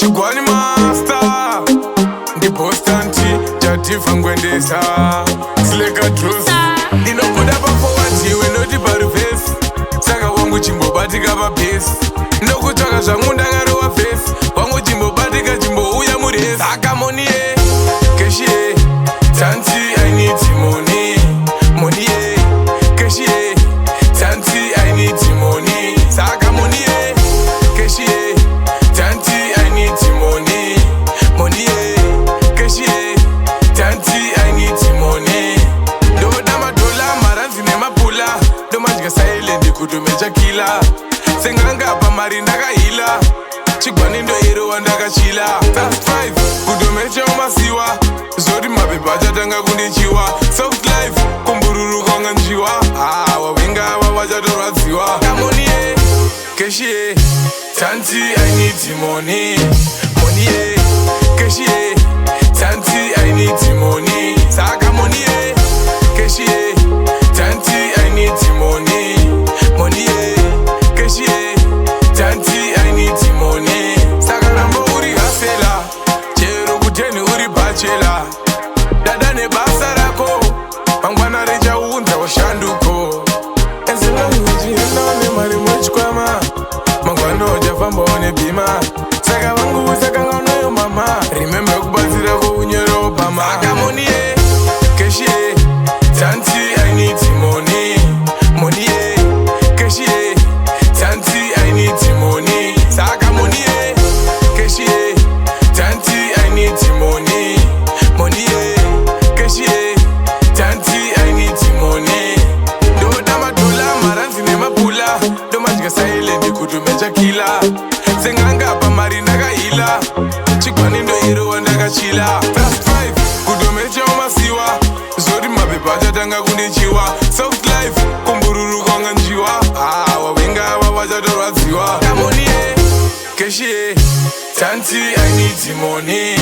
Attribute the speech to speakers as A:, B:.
A: Chigwani master the postanti jativa ngwendesa Sleka drus Inokuda paforward we no dibari face Saka wangu chimbo batika pa base Ndokutaka zvamunda ngaro wa face Wangu chimbo batika chimbo uya murese Saka money cash Tanti I need money Money cash Tanti I need money Saka money cash Tanti I need money Money cash Tanti I need money Do dama dola maranzi nema pula Do majika silent kutumecha kila Senganga pa mari ndakahila Chigwani ndo hero wandakachila Fast 5 kutumecha umasiwa Zori mapepa chatanga kundichiwa Soft life kumbururu kwanga njiwa Wawenga wawachatorwadziwa Money cash Tanti I need money Money cash Tanti I need money Saka money cash Tanti I need money Money cash Tanti I need money Saka namba uri hasela Chero kuteni uri bachela Dada ne basa rako Mangwana reja unza washanduko Enzela ujienda one mari mwachikwama Mangwana oja famba one bima Saka wangu saka ngano yo mama Remember kubatsira ko unyero Obama Saka money cash Tanti I need money Money cash Tanti I need money Saka money cash Tanti I need money Money cash Tanti I need money Do dama dola maranzi nema pula Do majika silent kutumecha kila Senganga pa mari ndakahila Chigwani ndo hero wandakachila Fast 5 kutumecha umasiwa Zori mapepa chatanga kundichiwa Soft life kumbururu kwanga njiwa Wawenga wawachatorwadziwa Money cash Tanti I need money